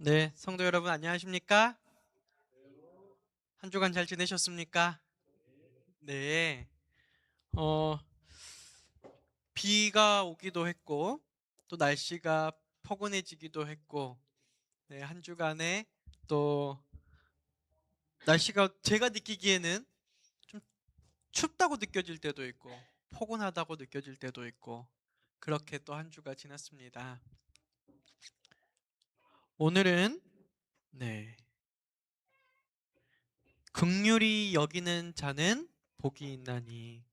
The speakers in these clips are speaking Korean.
네, 성도 여러분 안녕하십니까? 한 주간 잘 지내셨습니까? 네. 어, 비가 오기도 했고 또 날씨가 포근해지기도 했고 네, 한 주간에 또 날씨가 제가 느끼기에는 좀 춥다고 느껴질 때도 있고 포근하다고 느껴질 때도 있고 그렇게 또 한 주가 지났습니다. 오늘은 네. 긍휼히 여기는 자는 복이 있나니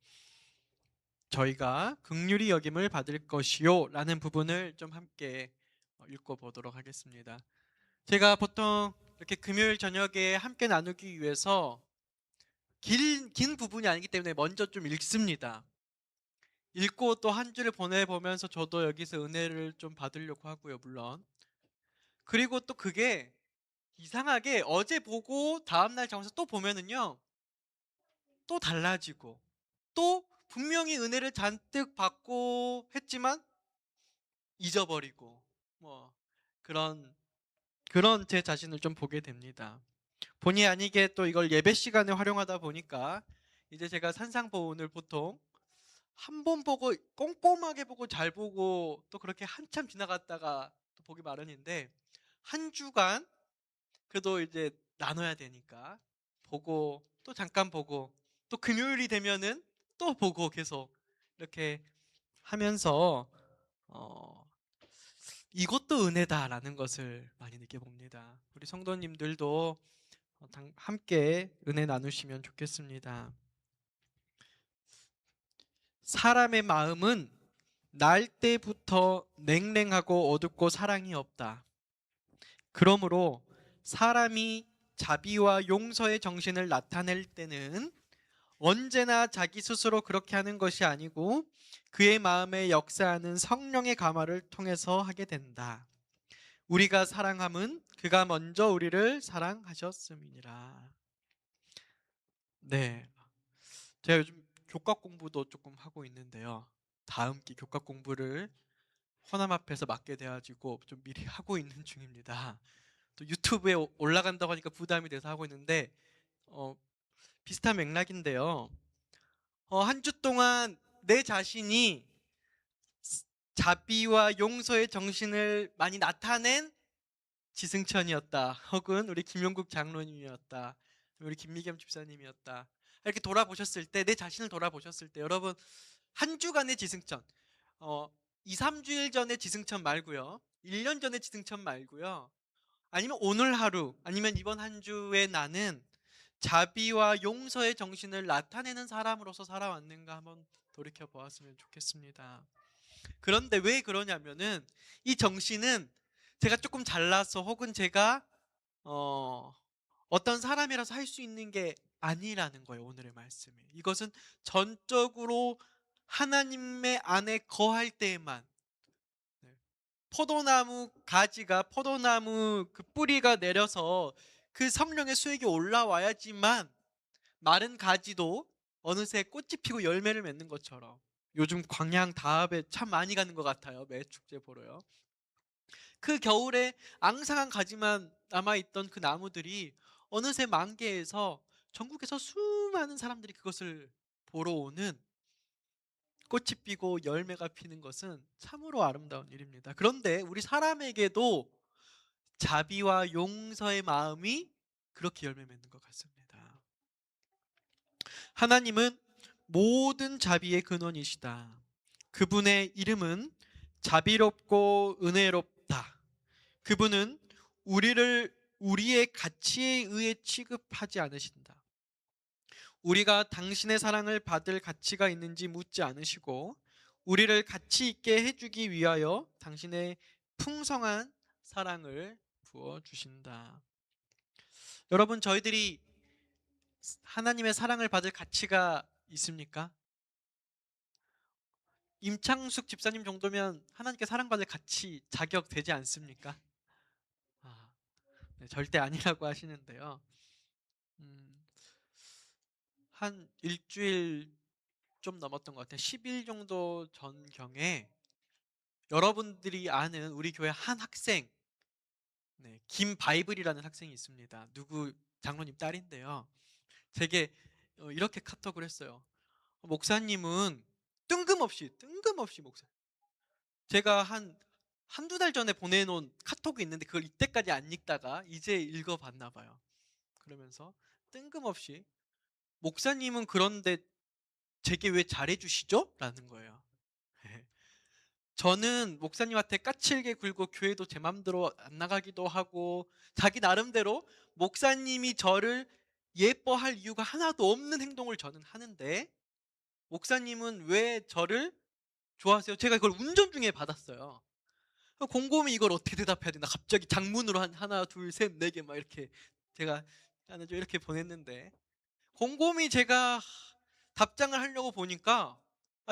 저희가 긍휼히 여김을 받을 것이요 라는 부분을 좀 함께 읽어 보도록 하겠습니다. 제가 보통 이렇게 금요일 저녁에 함께 나누기 위해서 긴 부분이 아니기 때문에 먼저 좀 읽습니다. 읽고 또 한 주를 보내보면서 저도 여기서 은혜를 좀 받으려고 하고요, 물론. 그리고 또 그게 이상하게 어제 보고 다음날 정서 또 보면은요, 또 달라지고, 또 분명히 은혜를 잔뜩 받고 했지만 잊어버리고 뭐 그런 제 자신을 좀 보게 됩니다. 본의 아니게 또 이걸 예배 시간에 활용하다 보니까 이제 제가 산상보훈을 보통 한 번 보고 꼼꼼하게 보고 잘 보고 또 그렇게 한참 지나갔다가 또 보기 마련인데 한 주간 그래도 이제 나눠야 되니까 보고 또 잠깐 보고 또 금요일이 되면은 또 보고 계속 이렇게 하면서 어 이것도 은혜다라는 것을 많이 느껴봅니다. 우리 성도님들도 함께 은혜 나누시면 좋겠습니다. 사람의 마음은 날 때부터 냉랭하고 어둡고 사랑이 없다. 그러므로 사람이 자비와 용서의 정신을 나타낼 때는 언제나 자기 스스로 그렇게 하는 것이 아니고 그의 마음에 역사하는 성령의 감화를 통해서 하게 된다. 우리가 사랑함은 그가 먼저 우리를 사랑하셨음이니라. 네, 제가 요즘 교과 공부도 조금 하고 있는데요. 다음 기 교과 공부를 헌암 앞에서 맡게 돼가지고 좀 미리 하고 있는 중입니다. 또 유튜브에 올라간다고 하니까 부담이 돼서 하고 있는데 어, 비슷한 맥락인데요. 한 주 동안 내 자신이 자비와 용서의 정신을 많이 나타낸 지승천이었다. 혹은 우리 김용국 장로님이었다. 우리 김미겸 집사님이었다. 이렇게 돌아보셨을 때, 내 자신을 돌아보셨을 때, 여러분 한 주간의 지승천, 2, 3주일 전의 지승천 말고요. 1년 전의 지승천 말고요. 아니면 오늘 하루, 아니면 이번 한 주에 나는 자비와 용서의 정신을 나타내는 사람으로서 살아왔는가 한번 돌이켜 보았으면 좋겠습니다. 그런데 왜 그러냐면은 이 정신은 제가 조금 잘나서 혹은 제가 어, 어떤 사람이라서 할 수 있는 게 아니라는 거예요. 오늘의 말씀이. 이것은 전적으로 하나님의 안에 거할 때에만 네. 포도나무 가지가 포도나무 그 뿌리가 내려서 그 성령의 수액이 올라와야지만 마른 가지도 어느새 꽃이 피고 열매를 맺는 것처럼 요즘 광양 다합에 참 많이 가는 것 같아요. 매 축제 보러요. 그 겨울에 앙상한 가지만 남아있던 그 나무들이 어느새 만개해서 전국에서 수많은 사람들이 그것을 보러 오는 꽃이 피고 열매가 피는 것은 참으로 아름다운 일입니다. 그런데 우리 사람에게도 자비와 용서의 마음이 그렇게 열매 맺는 것 같습니다. 하나님은 모든 자비의 근원이시다. 그분의 이름은 자비롭고 은혜롭다. 그분은 우리를 우리의 가치에 의해 취급하지 않으신다. 우리가 당신의 사랑을 받을 가치가 있는지 묻지 않으시고 우리를 가치 있게 해주기 위하여 당신의 풍성한 사랑을 부어 주신다. 여러분, 저희들이 하나님의 사랑을 받을 가치가 있습니까? 임창숙 집사님 정도면 하나님께 사랑받을 가치 자격 되지 않습니까? 아, 네, 절대 아니라고 하시는데요. 음, 한 일주일 좀 넘었던 것 같아요. 10일 정도 전경에 여러분들이 아는 우리 교회 한 학생 네, 김바이블이라는 학생이 있습니다. 누구 장로님 딸인데요. 제게 이렇게 카톡을 했어요. 목사님은 뜬금없이 목사. 제가 한두 달 전에 보내놓은 카톡이 있는데 그걸 이때까지 안 읽다가 이제 읽어봤나 봐요. 그러면서 뜬금없이 목사님은 그런데 제게 왜 잘해주시죠? 라는 거예요. 저는 목사님한테 까칠게 굴고 교회도 제 맘대로 안 나가기도 하고 자기 나름대로 목사님이 저를 예뻐할 이유가 하나도 없는 행동을 저는 하는데 목사님은 왜 저를 좋아하세요? 제가 그걸 운전 중에 받았어요. 곰곰이 이걸 어떻게 대답해야 되나 갑자기 장문으로 하나 둘 셋 네 개 막 이렇게 제가 하나 좀 이렇게 보냈는데 곰곰이 제가 답장을 하려고 보니까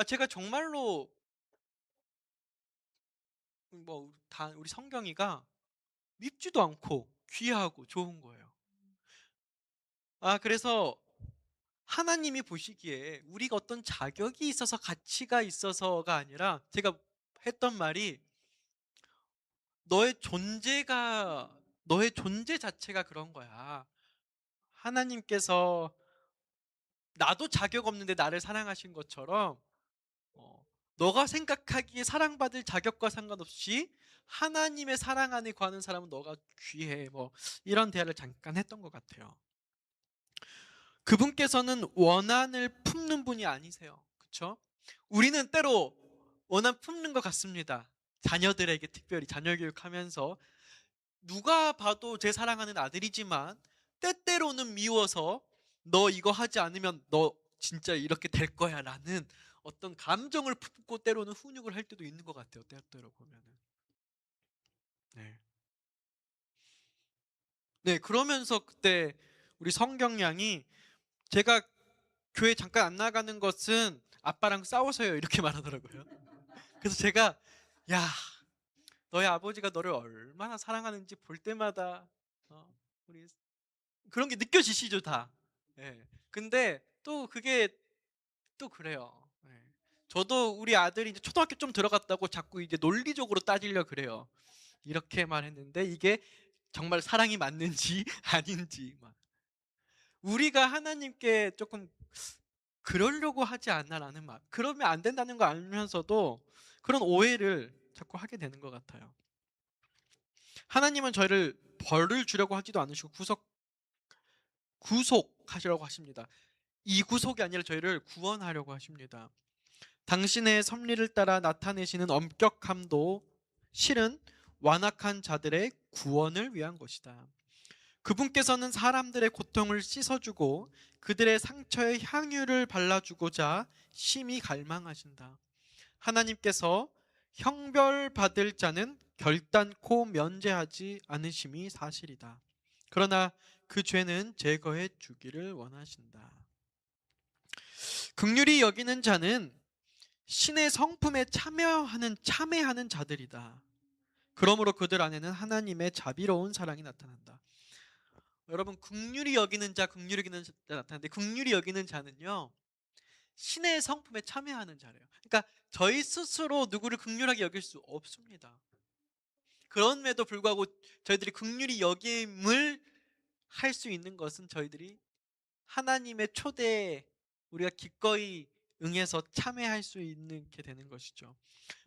제가 정말로 뭐 다 우리 성경이가 밉지도 않고 귀하고 좋은 거예요. 그래서 하나님이 보시기에 우리가 어떤 자격이 있어서 가치가 있어서가 아니라 제가 했던 말이 너의 존재 자체가 그런 거야. 하나님께서 나도 자격 없는데 나를 사랑하신 것처럼 어, 너가 생각하기에 사랑받을 자격과 상관없이 하나님의 사랑 안에 거하는 사람은 너가 귀해. 뭐 이런 대화를 잠깐 했던 것 같아요. 그분께서는 원한을 품는 분이 아니세요. 그렇죠? 우리는 때로 원한 품는 것 같습니다. 자녀들에게 특별히 자녀 교육하면서 누가 봐도 제 사랑하는 아들이지만 때때로는 미워서 너 이거 하지 않으면 너 진짜 이렇게 될 거야 라는 어떤 감정을 품고 때로는 훈육을 할 때도 있는 것 같아요. 때때로 보면은. 네. 네, 그러면서 그때 우리 성경양이 제가 교회 잠깐 안 나가는 것은 아빠랑 싸워서요 이렇게 말하더라고요. 그래서 제가 야 너의 아버지가 너를 얼마나 사랑하는지 볼 때마다 우리 그런 게 느껴지시죠 다. 예. 근데 또 그게 또 그래요. 예. 저도 우리 아들이 이제 초등학교 좀 들어갔다고 자꾸 이제 논리적으로 따지려 그래요. 이렇게 말했는데 이게 정말 사랑이 맞는지 아닌지 막. 우리가 하나님께 조금 그러려고 하지 않나라는 말. 그러면 안 된다는 거 알면서도 그런 오해를 자꾸 하게 되는 것 같아요. 하나님은 저희를 벌을 주려고 하지도 않으시고 구속하시려고 하십니다. 이 구속이 아니라 저희를 구원하려고 하십니다. 당신의 섭리를 따라 나타내시는 엄격함도 실은 완악한 자들의 구원을 위한 것이다. 그분께서는 사람들의 고통을 씻어주고 그들의 상처에 향유를 발라주고자 심히 갈망하신다. 하나님께서 형벌받을 자는 결단코 면제하지 않으심이 사실이다. 그러나 그 죄는 제거해 주기를 원하신다. 긍휼히 여기는 자는 신의 성품에 참회하는 자들이다. 그러므로 그들 안에는 하나님의 자비로운 사랑이 나타난다. 여러분 긍휼히 여기는 자 나타나는데 긍휼히 여기는 자는요 신의 성품에 참여하는 자래요. 그러니까 저희 스스로 누구를 긍휼하게 여길 수 없습니다. 그럼에도 불구하고 저희들이 긍휼히 여김을 할 수 있는 것은 저희들이 하나님의 초대에 우리가 기꺼이 응해서 참여할 수 있는 게 되는 것이죠.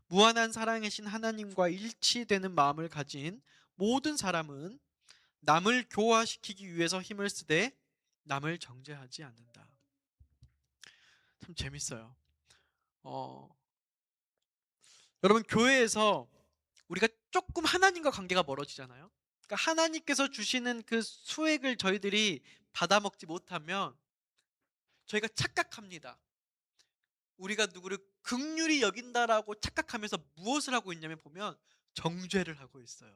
무한한 사랑이신 하나님과 일치되는 마음을 가진 모든 사람은 남을 교화시키기 위해서 힘을 쓰되 남을 정죄하지 않는다. 참 재밌어요. 어, 여러분 교회에서 우리가 조금 하나님과 관계가 멀어지잖아요. 그러니까 하나님께서 주시는 그 수액을 저희들이 받아먹지 못하면 저희가 착각합니다. 우리가 누구를 긍휼히 여긴다라고 착각하면서 무엇을 하고 있냐면 보면 정죄를 하고 있어요.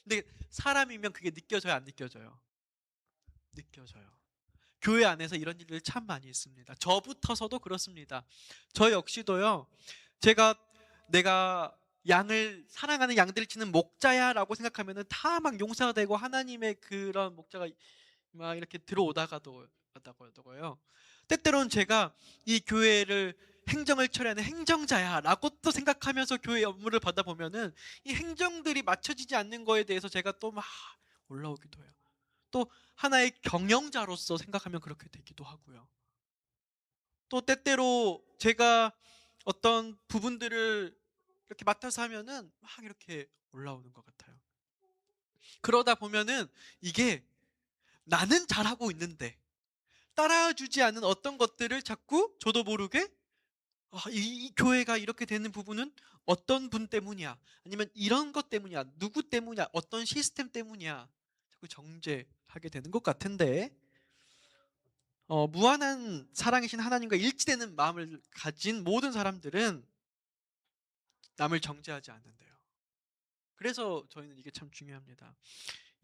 근데 사람이면 그게 느껴져요, 안 느껴져요? 느껴져요. 교회 안에서 이런 일들 참 많이 있습니다. 저부터서도 그렇습니다. 저 역시도요. 제가 내가 양을 사랑하는 양들을 치는 목자야라고 생각하면은 다 막 용서가 되고 하나님의 그런 목자가 막 이렇게 들어오다가도 하다고요. 때때로는 제가 이 교회를 행정을 처리하는 행정자야라고 또 생각하면서 교회 업무를 받아 보면은 이 행정들이 맞춰지지 않는 거에 대해서 제가 또 막 올라오기도 해요. 또 하나의 경영자로서 생각하면 그렇게 되기도 하고요. 또 때때로 제가 어떤 부분들을 이렇게 맡아서 하면은 막 이렇게 올라오는 것 같아요. 그러다 보면은 이게 나는 잘하고 있는데 따라주지 않은 어떤 것들을 자꾸 저도 모르게 이 교회가 이렇게 되는 부분은 어떤 분 때문이야? 아니면 이런 것 때문이야? 누구 때문이야? 어떤 시스템 때문이야? 자꾸 정죄하게 되는 것 같은데 무한한 사랑이신 하나님과 일치되는 마음을 가진 모든 사람들은 남을 정죄하지 않는데요. 그래서 저희는 이게 참 중요합니다.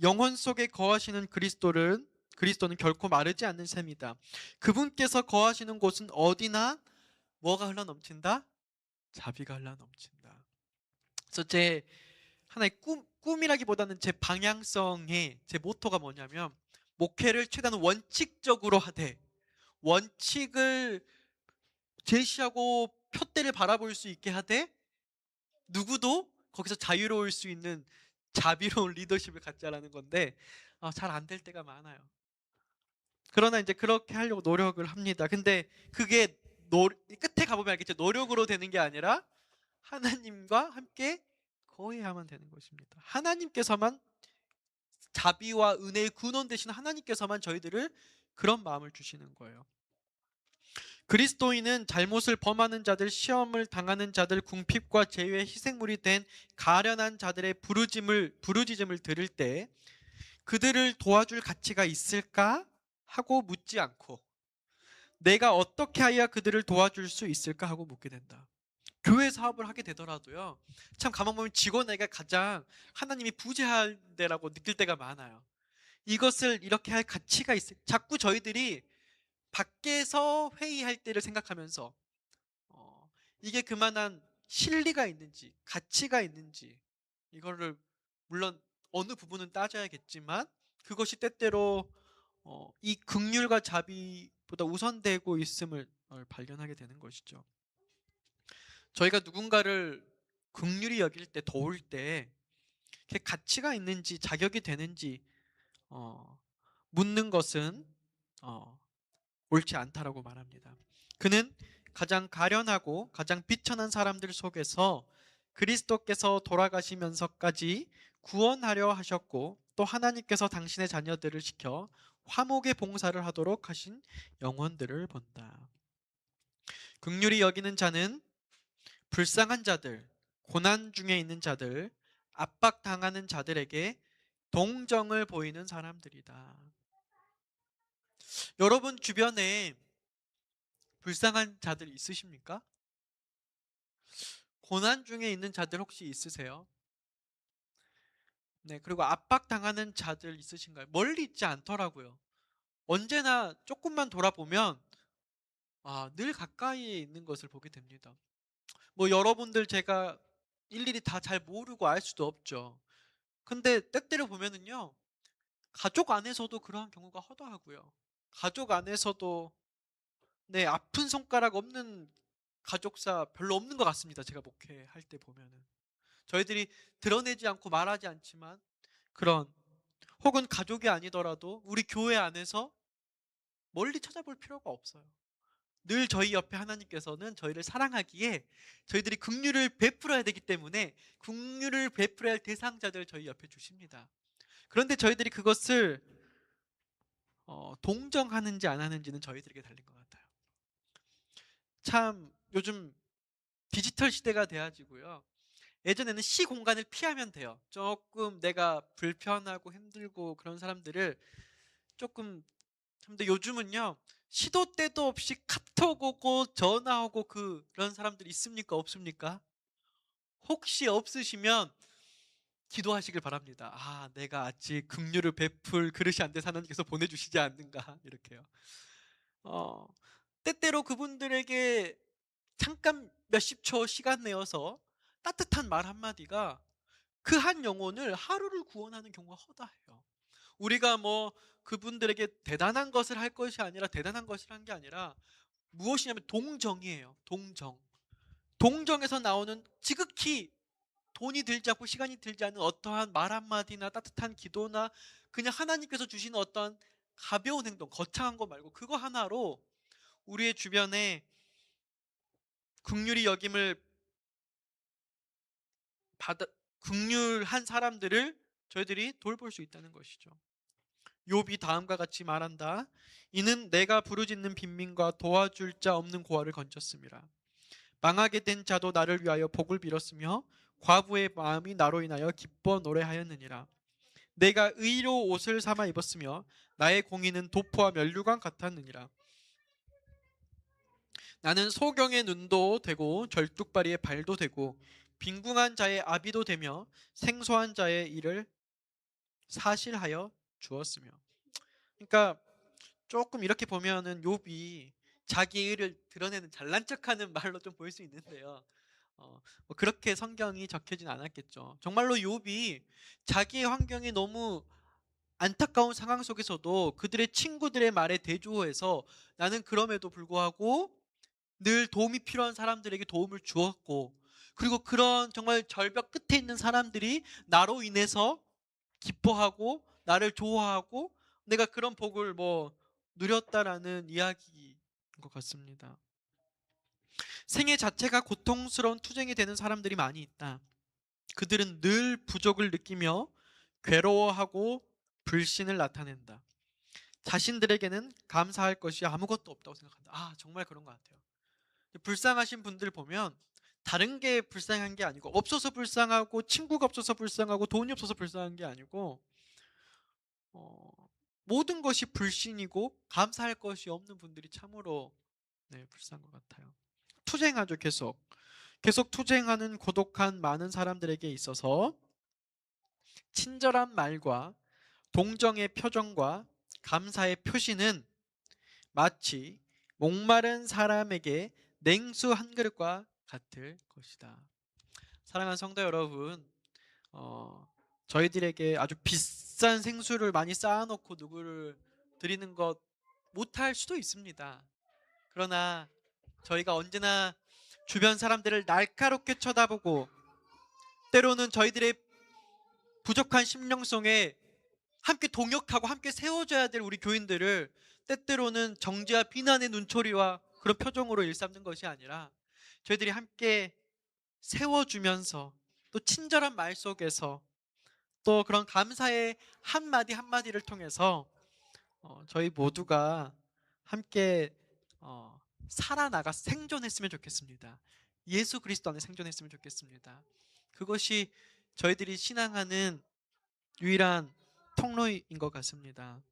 영혼 속에 거하시는 그리스도는 결코 마르지 않는 셈이다. 그분께서 거하시는 곳은 어디나 뭐가 흘러 넘친다? 자비가 흘러 넘친다. 그래서 제 하나의 꿈이라기보다는 제 방향성의 제 모토가 뭐냐면 목회를 최대한 원칙적으로 하되 원칙을 제시하고 표대를 바라볼 수 있게 하되 누구도 거기서 자유로울 수 있는 자비로운 리더십을 갖자라는 건데 잘 안 될 때가 많아요. 그러나 이제 그렇게 하려고 노력을 합니다. 근데 그게 끝에 가보면 알겠죠. 노력으로 되는 게 아니라 하나님과 함께 거해야만 되는 것입니다. 하나님께서만 자비와 은혜의 근원 되신 하나님께서만 저희들을 그런 마음을 주시는 거예요. 그리스도인은 잘못을 범하는 자들, 시험을 당하는 자들, 궁핍과 재유의 희생물이 된 가련한 자들의 부르짖음을 들을 때 그들을 도와줄 가치가 있을까 하고 묻지 않고 내가 어떻게 해야 그들을 도와줄 수 있을까 하고 묻게 된다. 교회 사업을 하게 되더라도요. 참 가만 보면 직원에게 가장 하나님이 부재할 때라고 느낄 때가 많아요. 이것을 이렇게 할 가치가 자꾸 저희들이 밖에서 회의할 때를 생각하면서 이게 그만한 실리가 있는지 가치가 있는지 이거를 물론 어느 부분은 따져야겠지만 그것이 때때로 이 긍휼과 자비보다 우선되고 있음을 발견하게 되는 것이죠. 저희가 누군가를 긍휼히 여길 때 도울 때 그게 가치가 있는지 자격이 되는지 묻는 것은 어, 옳지 않다라고 말합니다. 그는 가장 가련하고 가장 비천한 사람들 속에서 그리스도께서 돌아가시면서까지 구원하려 하셨고 또 하나님께서 당신의 자녀들을 지켜 화목의 봉사를 하도록 하신 영혼들을 본다. 긍휼히 여기는 자는 불쌍한 자들, 고난 중에 있는 자들, 압박당하는 자들에게 동정을 보이는 사람들이다. 여러분 주변에 불쌍한 자들 있으십니까? 고난 중에 있는 자들 혹시 있으세요? 네, 그리고 압박당하는 자들 있으신가요? 멀리 있지 않더라고요. 언제나 조금만 돌아보면 늘 가까이에 있는 것을 보게 됩니다. 뭐 여러분들 제가 일일이 다 잘 모르고 알 수도 없죠. 근데 때때로 보면은요. 가족 안에서도 그러한 경우가 허다하고요. 가족 안에서도 네, 아픈 손가락 없는 가족사 별로 없는 것 같습니다. 제가 목회할 때 보면은. 저희들이 드러내지 않고 말하지 않지만 그런 혹은 가족이 아니더라도 우리 교회 안에서 멀리 찾아볼 필요가 없어요. 늘 저희 옆에 하나님께서는 저희를 사랑하기에 저희들이 긍휼을 베풀어야 되기 때문에 긍휼을 베풀어야 할 대상자들 저희 옆에 주십니다. 그런데 저희들이 그것을 동정하는지 안 하는지는 저희들에게 달린 것 같아요. 참 요즘 디지털 시대가 돼가지고요. 예전에는 시 공간을 피하면 돼요. 조금 내가 불편하고 힘들고 그런 사람들을 조금. 근데 요즘은요. 시도 때도 없이 카톡 오고 전화 오고 그런 사람들 있습니까? 없습니까? 혹시 없으시면 기도하시길 바랍니다. 내가 아직 긍휼을 베풀 그릇이 안 돼서 하나님께서 보내주시지 않는가 이렇게요. 어, 때때로 그분들에게 잠깐 몇십 초 시간 내어서 따뜻한 말 한마디가 그 한 영혼을 하루를 구원하는 경우가 허다해요. 우리가 뭐 그분들에게 대단한 것을 할 것이 아니라 대단한 것을 한 게 아니라 무엇이냐면 동정이에요. 동정. 동정에서 나오는 지극히 돈이 들지 않고 시간이 들지 않는 어떠한 말 한마디나 따뜻한 기도나 그냥 하나님께서 주시는 어떤 가벼운 행동, 거창한 거 말고 그거 하나로 우리의 주변에 긍휼히 여김을 받아 긍휼한 사람들을 저희들이 돌볼 수 있다는 것이죠. 욥이 다음과 같이 말한다. 이는 내가 부르짖는 빈민과 도와줄 자 없는 고아를 건졌음이라. 망하게 된 자도 나를 위하여 복을 빌었으며 과부의 마음이 나로 인하여 기뻐 노래하였느니라. 내가 의로 옷을 삼아 입었으며 나의 공의는 도포와 면류관 같았느니라. 나는 소경의 눈도 되고 절뚝발이의 발도 되고 빈궁한 자의 아비도 되며 생소한 자의 일을 사실하여 주었으며. 그러니까 조금 이렇게 보면은 욥이 자기 의를 드러내는 잘난 척하는 말로 좀 보일 수 있는데요. 뭐 그렇게 성경이 적혀진 않았겠죠. 정말로 욥이 자기의 환경이 너무 안타까운 상황 속에서도 그들의 친구들의 말에 대조해서 나는 그럼에도 불구하고 늘 도움이 필요한 사람들에게 도움을 주었고, 그리고 그런 정말 절벽 끝에 있는 사람들이 나로 인해서 기뻐하고 나를 좋아하고 내가 그런 복을 뭐 누렸다라는 이야기인 것 같습니다. 생애 자체가 고통스러운 투쟁이 되는 사람들이 많이 있다. 그들은 늘 부족을 느끼며 괴로워하고 불신을 나타낸다. 자신들에게는 감사할 것이 아무것도 없다고 생각한다. 아, 정말 그런 것 같아요. 불쌍하신 분들 보면 다른 게 불쌍한 게 아니고, 없어서 불쌍하고 친구가 없어서 불쌍하고 돈이 없어서 불쌍한 게 아니고, 어, 모든 것이 불신이고 감사할 것이 없는 분들이 참으로 불쌍한 것 같아요. 투쟁하죠. 계속 투쟁하는 고독한 많은 사람들에게 있어서 친절한 말과 동정의 표정과 감사의 표시는 마치 목마른 사람에게 냉수 한 그릇과 같을 것이다. 사랑하는 성도 여러분, 저희들에게 아주 비싼 생수를 많이 쌓아놓고 누구를 드리는 것 못할 수도 있습니다. 그러나 저희가 언제나 주변 사람들을 날카롭게 쳐다보고 때로는 저희들의 부족한 심령성에 함께 동역하고 함께 세워줘야 될 우리 교인들을 때때로는 정죄와 비난의 눈초리와 그런 표정으로 일삼는 것이 아니라 저희들이 함께 세워주면서 또 친절한 말 속에서 또 그런 감사의 한마디 한마디를 통해서 저희 모두가 함께 살아나가 생존했으면 좋겠습니다. 예수 그리스도 안에 생존했으면 좋겠습니다. 그것이 저희들이 신앙하는 유일한 통로인 것 같습니다.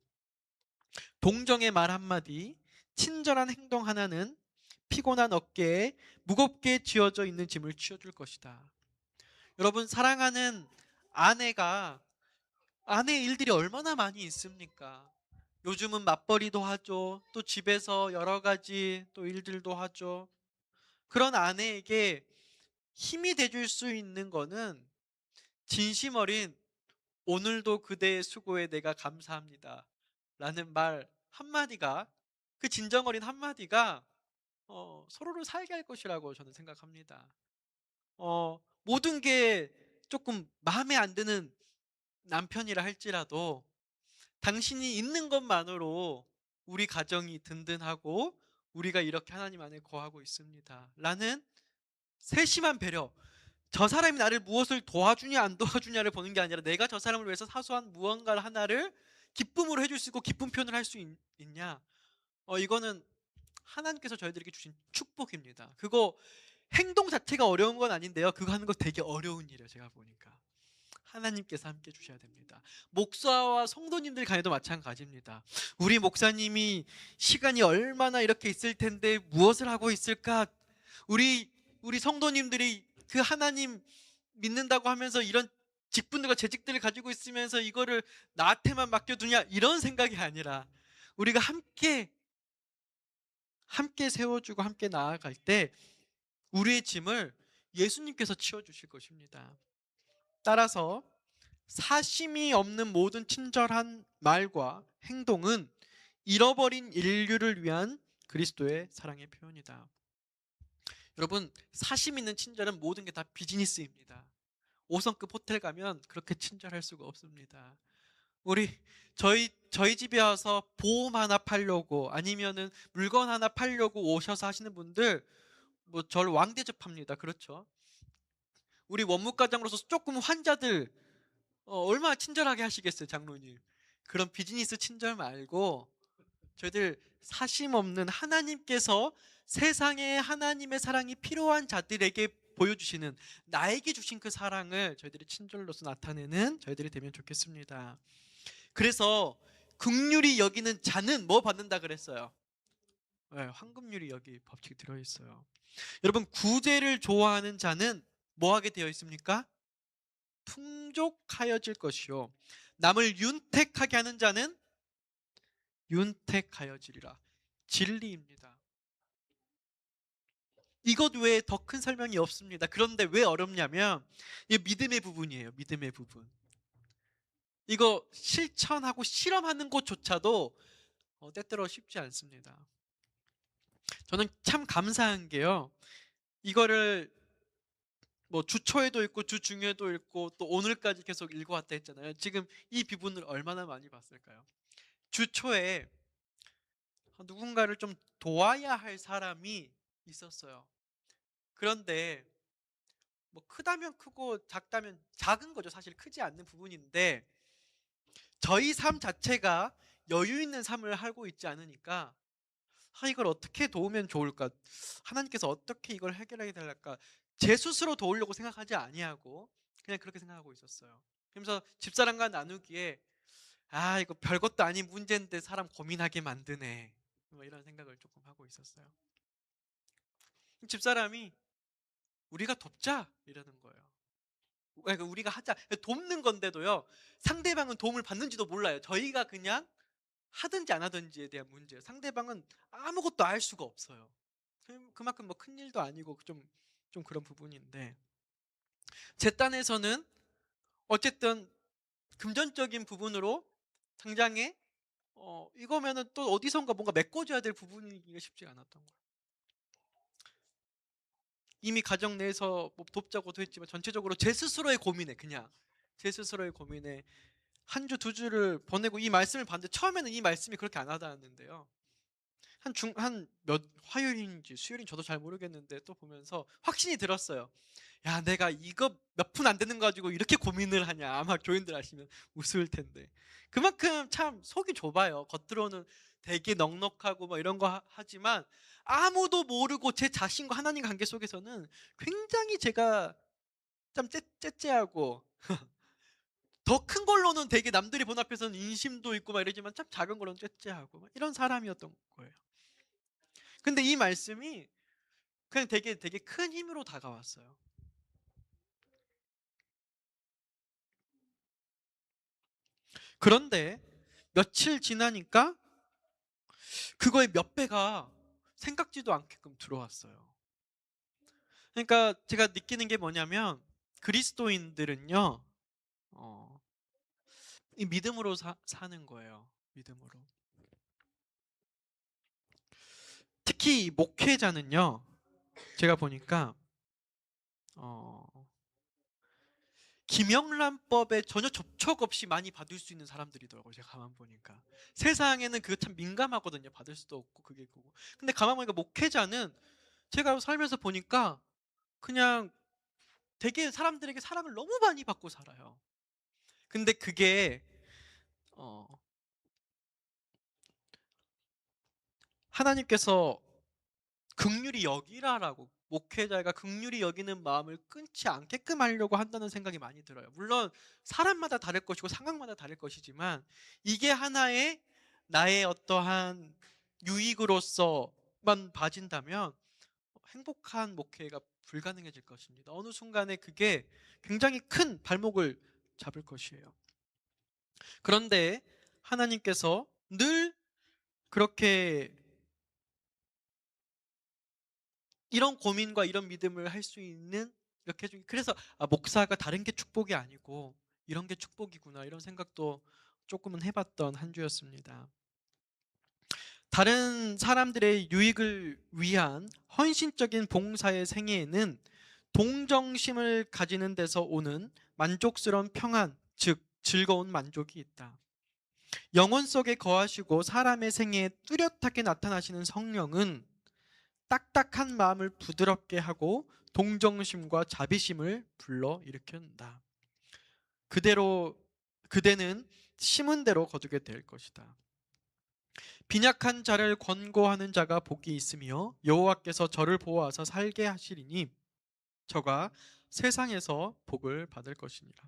동정의 말 한마디, 친절한 행동 하나는 피곤한 어깨에 무겁게 쥐어져 있는 짐을 치워줄 것이다. 여러분, 사랑하는 아내가 아내의 일들이 얼마나 많이 있습니까? 요즘은 맞벌이도 하죠. 또 집에서 여러 가지 또 일들도 하죠. 그런 아내에게 힘이 돼줄 수 있는 거는 진심 어린 오늘도 그대의 수고에 내가 감사합니다 라는 말 한마디가, 그 진정 어린 한마디가 서로를 살게 할 것이라고 저는 생각합니다. 모든 게 조금 마음에 안 드는 남편이라 할지라도 당신이 있는 것만으로 우리 가정이 든든하고 우리가 이렇게 하나님 안에 거하고 있습니다 라는 세심한 배려. 저 사람이 나를 무엇을 도와주냐 안 도와주냐를 보는 게 아니라 내가 저 사람을 위해서 사소한 무언가 하나를 기쁨으로 해줄 수 있고 기쁨 표현을 할 수 있냐, 이거는 하나님께서 저희들에게 주신 축복입니다. 그거 행동 자체가 어려운 건 아닌데요, 그거 하는 거 되게 어려운 일이에요. 제가 보니까 하나님께서 함께 주셔야 됩니다. 목사와 성도님들 간에도 마찬가지입니다. 우리 목사님이 시간이 얼마나 이렇게 있을 텐데 무엇을 하고 있을까? 우리 성도님들이 그 하나님 믿는다고 하면서 이런 직분들과 재직들을 가지고 있으면서 이거를 나한테만 맡겨두냐, 이런 생각이 아니라 우리가 함께 세워주고 함께 나아갈 때 우리의 짐을 예수님께서 치워주실 것입니다. 따라서 사심이 없는 모든 친절한 말과 행동은 잃어버린 인류를 위한 그리스도의 사랑의 표현이다. 여러분, 사심 있는 친절은 모든 게 다 비즈니스입니다. 5성급 호텔 가면 그렇게 친절할 수가 없습니다. 우리 저희 집에 와서 보험 하나 팔려고 아니면은 물건 하나 팔려고 오셔서 하시는 분들 뭐 저를 왕대접합니다. 그렇죠? 우리 원무과장으로서 조금 환자들 얼마나 친절하게 하시겠어요, 장로님. 그런 비즈니스 친절 말고 저희들 사심 없는 하나님께서 세상에 하나님의 사랑이 필요한 자들에게 보여주시는 나에게 주신 그 사랑을 저희들이 친절로서 나타내는 저희들이 되면 좋겠습니다. 그래서 긍휼히 여기는 자는 뭐 받는다 그랬어요? 네, 황금률이 여기 법칙이 들어있어요. 여러분, 구제를 좋아하는 자는 뭐 하게 되어 있습니까? 풍족하여질 것이요, 남을 윤택하게 하는 자는 윤택하여지리라. 진리입니다. 이것 외에 더 큰 설명이 없습니다. 그런데 왜 어렵냐면 이 믿음의 부분이에요. 믿음의 부분. 이거 실천하고 실험하는 것조차도 때때로 쉽지 않습니다. 저는 참 감사한 게요, 이거를 뭐 주초에도 있고 주중에도 있고 또 오늘까지 계속 읽어왔다 했잖아요. 지금 이 부분을 얼마나 많이 봤을까요? 주초에 누군가를 좀 도와야 할 사람이 있었어요. 그런데 뭐 크다면 크고 작다면 작은 거죠. 사실 크지 않는 부분인데 저희 삶 자체가 여유 있는 삶을 살고 있지 않으니까 이걸 어떻게 도우면 좋을까? 하나님께서 어떻게 이걸 해결해야 될까? 제 스스로 도우려고 생각하지 아니하고 그냥 그렇게 생각하고 있었어요. 그러면서 집사람과 나누기에 이거 별것도 아닌 문제인데 사람 고민하게 만드네, 뭐 이런 생각을 조금 하고 있었어요. 집사람이 우리가 돕자 이러는 거예요. 그러니까 우리가 하자, 돕는 건데도요, 상대방은 도움을 받는지도 몰라요. 저희가 그냥 하든지 안 하든지에 대한 문제예요. 상대방은 아무것도 알 수가 없어요. 그만큼 뭐 큰일도 아니고 좀 그런 부분인데, 제 딴에서는 어쨌든 금전적인 부분으로 당장에 이거면은 또 어디선가 뭔가 메꿔줘야 될 부분이기가 쉽지 않았던 거예요. 이미 가정 내에서 뭐 돕자고도 했지만 전체적으로 제 스스로의 고민에, 그냥 제 스스로의 고민에 한 주 두 주를 보내고 이 말씀을 봤는데, 처음에는 이 말씀이 그렇게 안 와닿았는데요, 한 몇 화요일인지 수요일인지 저도 잘 모르겠는데 또 보면서 확신이 들었어요. 야, 내가 이거 몇 푼 안 되는 거 가지고 이렇게 고민을 하냐. 아마 교인들 아시면 웃을 텐데 그만큼 참 속이 좁아요. 겉으로는 되게 넉넉하고 막 이런 거 하지만 아무도 모르고 제 자신과 하나님 관계 속에서는 굉장히 제가 참 째째하고 더 큰 걸로는 되게 남들이 본 앞에서는 인심도 있고 막 이러지만 참 작은 걸로는 째째하고 막 이런 사람이었던 거예요. 근데 이 말씀이 그냥 되게 큰 힘으로 다가왔어요. 그런데 며칠 지나니까 그거의 몇 배가 생각지도 않게끔 들어왔어요. 그러니까 제가 느끼는 게 뭐냐면 그리스도인들은요, 어, 이 믿음으로 사는 거예요. 믿음으로. 특히 목회자는요, 제가 보니까 어, 김영란법에 전혀 접촉 없이 많이 받을 수 있는 사람들이더라고요. 제가 가만 보니까 세상에는 그거 참 민감하거든요. 받을 수도 없고 그게 그거. 근데 가만 보니까 목회자는 제가 살면서 보니까 그냥 되게 사람들에게 사랑을 너무 많이 받고 살아요. 근데 그게 어, 하나님께서 긍휼히 여기라라고, 목회자가 긍휼히 여기는 마음을 끊지 않게끔 하려고 한다는 생각이 많이 들어요. 물론 사람마다 다를 것이고 상황마다 다를 것이지만 이게 하나의 나의 어떠한 유익으로서만 봐진다면 행복한 목회가 불가능해질 것입니다. 어느 순간에 그게 굉장히 큰 발목을 잡을 것이에요. 그런데 하나님께서 늘 그렇게 이런 고민과 이런 믿음을 할 수 있는, 이렇게 해주기. 그래서 목사가 다른 게 축복이 아니고 이런 게 축복이구나 이런 생각도 조금은 해봤던 한 주였습니다. 다른 사람들의 유익을 위한 헌신적인 봉사의 생애에는 동정심을 가지는 데서 오는 만족스러운 평안, 즉 즐거운 만족이 있다. 영혼 속에 거하시고 사람의 생애에 뚜렷하게 나타나시는 성령은 딱딱한 마음을 부드럽게 하고 동정심과 자비심을 불러일으킨다. 그대로 그대는 심은 대로 거두게 될 것이다. 빈약한 자를 권고하는 자가 복이 있으며 여호와께서 저를 보호하사 살게 하시리니 저가 세상에서 복을 받을 것이니라.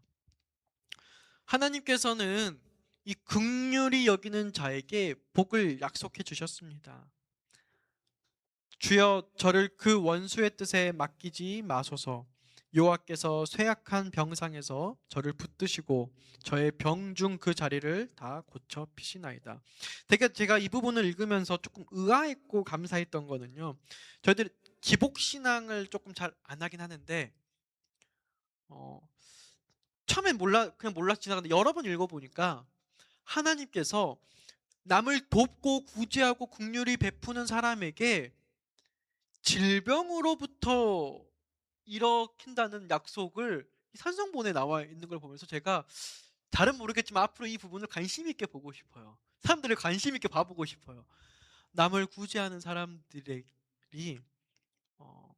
하나님께서는 이 긍휼히 여기는 자에게 복을 약속해 주셨습니다. 주여 저를 그 원수의 뜻에 맡기지 마소서. 여호와께서 쇠약한 병상에서 저를 붙드시고 저의 병중 그 자리를 다 고쳐 피시나이다. 되게 제가 이 부분을 읽으면서 조금 의아했고 감사했던 거는요. 저희들 기복 신앙을 조금 잘 안 하긴 하는데 처음엔 그냥 몰라 지나가는데 여러 번 읽어보니까 하나님께서 남을 돕고 구제하고 긍휼히 베푸는 사람에게 질병으로부터 일으킨다는 약속을 산성본에 나와 있는 걸 보면서 제가 잘은 모르겠지만 앞으로 이 부분을 관심 있게 보고 싶어요. 사람들을 관심 있게 봐보고 싶어요. 남을 구제하는 사람들이 어,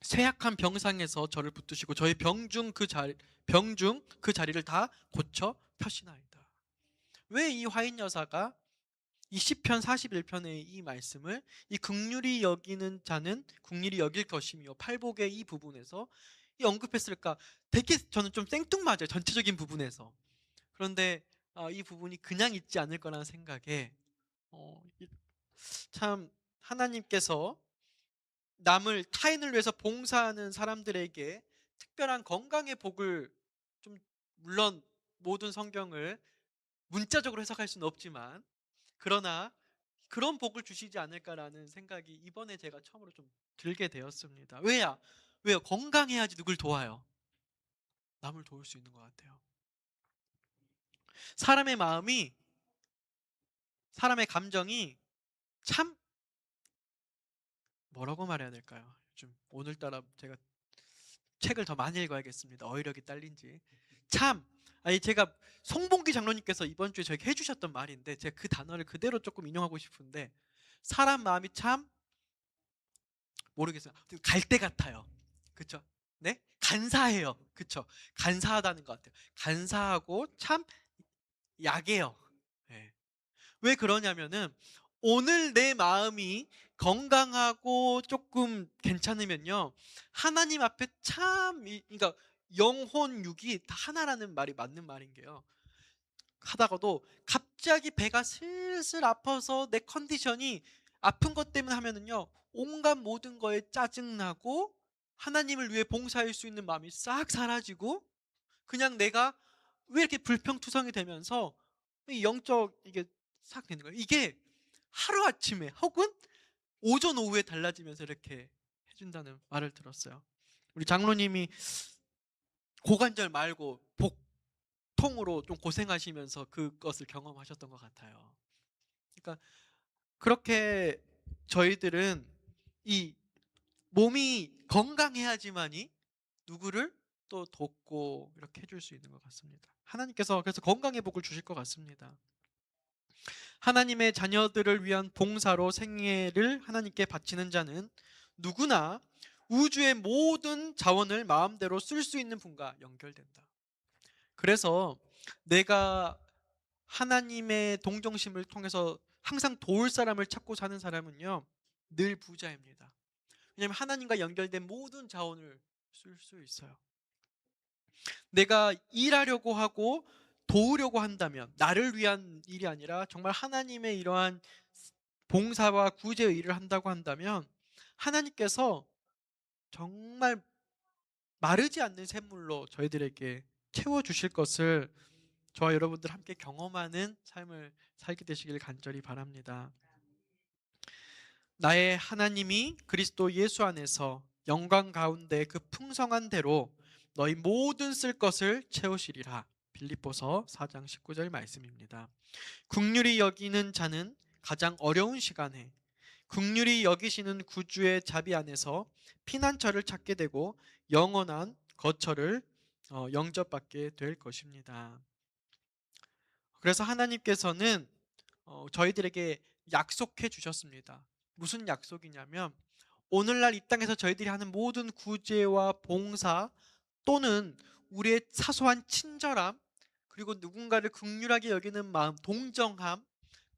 쇠약한 병상에서 저를 붙드시고 저의 병중 그 자리를 다 고쳐 펴시나이다. 왜 이 화인 여사가 이 시편 41편의 이 말씀을 이 긍휼히 여기는 자는 긍휼히 여길 것이며 팔복의 이 부분에서 이 언급했을까? 되게 저는 좀 생뚱맞아요. 전체적인 부분에서. 그런데 이 부분이 그냥 있지 않을 거라는 생각에 참 하나님께서 남을 타인을 위해서 봉사하는 사람들에게 특별한 건강의 복을 좀 물론 모든 성경을 문자적으로 해석할 수는 없지만 그러나 그런 복을 주시지 않을까라는 생각이 이번에 제가 처음으로 좀 들게 되었습니다. 왜요? 건강해야지 누굴 도와요. 남을 도울 수 있는 것 같아요. 사람의 마음이 사람의 감정이 참 뭐라고 말해야 될까요? 요즘 오늘따라 제가 책을 더 많이 읽어야겠습니다. 어휘력이 딸린지. 참 아니 제가 송봉기 장로님께서 이번 주에 저에게 해주셨던 말인데 제가 그 단어를 그대로 조금 인용하고 싶은데 사람 마음이 참 모르겠어요. 갈대 같아요. 그쵸? 네? 간사해요. 그쵸? 간사하다는 것 같아요. 간사하고 참 약해요. 네. 왜 그러냐면은 오늘 내 마음이 건강하고 조금 괜찮으면요. 하나님 앞에 그러니까 영혼, 육이 다 하나라는 말이 맞는 말인 게요. 하다가도 갑자기 배가 슬슬 아파서 내 컨디션이 아픈 것 때문에 하면은요. 온갖 모든 거에 짜증나고 하나님을 위해 봉사할 수 있는 마음이 싹 사라지고 그냥 내가 왜 이렇게 불평투성이 되면서 이 영적 이게 싹 되는 거예요. 이게 하루아침에 혹은 오전 오후에 달라지면서 이렇게 해준다는 말을 들었어요. 우리 장로님이 고관절 말고 복통으로 좀 고생하시면서 그것을 경험하셨던 것 같아요. 그러니까 그렇게 저희들은 이 몸이 건강해야지만이 누구를 또 돕고 이렇게 해줄 수 있는 것 같습니다. 하나님께서 그래서 건강의 복을 주실 것 같습니다. 하나님의 자녀들을 위한 봉사로 생애를 하나님께 바치는 자는 누구나 우주의 모든 자원을 마음대로 쓸 수 있는 분과 연결된다. 그래서 내가 하나님의 동정심을 통해서 항상 도울 사람을 찾고 사는 사람은요, 늘 부자입니다. 왜냐하면 하나님과 연결된 모든 자원을 쓸 수 있어요. 내가 일하려고 하고 도우려고 한다면 나를 위한 일이 아니라 정말 하나님의 이러한 봉사와 구제의 일을 한다고 한다면 하나님께서 정말 마르지 않는 샘물로 저희들에게 채워주실 것을 저와 여러분들 함께 경험하는 삶을 살게 되시길 간절히 바랍니다. 나의 하나님이 그리스도 예수 안에서 영광 가운데 그 풍성한 대로 너희 모든 쓸 것을 채우시리라. 빌립보서 4장 19절 말씀입니다. 긍휼히 여기는 자는 가장 어려운 시간에 긍휼히 여기시는 구주의 자비 안에서 피난처를 찾게 되고 영원한 거처를 영접받게 될 것입니다. 그래서 하나님께서는 저희들에게 약속해 주셨습니다. 무슨 약속이냐면 오늘날 이 땅에서 저희들이 하는 모든 구제와 봉사 또는 우리의 사소한 친절함 그리고 누군가를 긍휼하게 여기는 마음, 동정함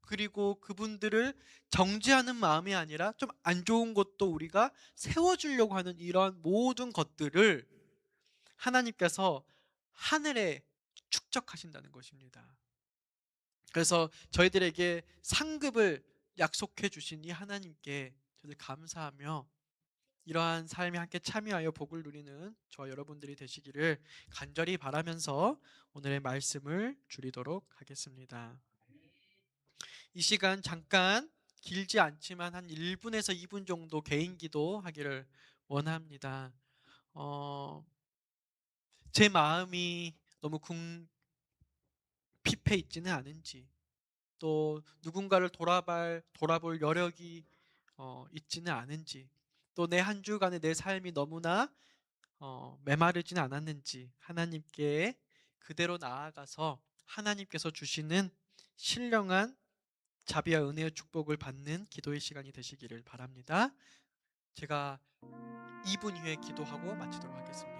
그리고 그분들을 정죄하는 마음이 아니라 좀 안 좋은 것도 우리가 세워주려고 하는 이런 모든 것들을 하나님께서 하늘에 축적하신다는 것입니다. 그래서 저희들에게 상급을 약속해 주신 이 하나님께 저들 감사하며 이러한 삶에 함께 참여하여 복을 누리는 저와 여러분들이 되시기를 간절히 바라면서 오늘의 말씀을 줄이도록 하겠습니다. 이 시간 잠깐 길지 않지만 한 1분에서 2분 정도 개인 기도 하기를 원합니다. 제 마음이 너무 궁핍해 있지는 않은지 또 누군가를 돌아볼 여력이 있지는 않은지 또 내 한 주간의 내 삶이 너무나 메마르지는 않았는지 하나님께 그대로 나아가서 하나님께서 주시는 신령한 자비와 은혜의 축복을 받는 기도의 시간이 되시기를 바랍니다. 제가 2분 후에 기도하고 마치도록 하겠습니다.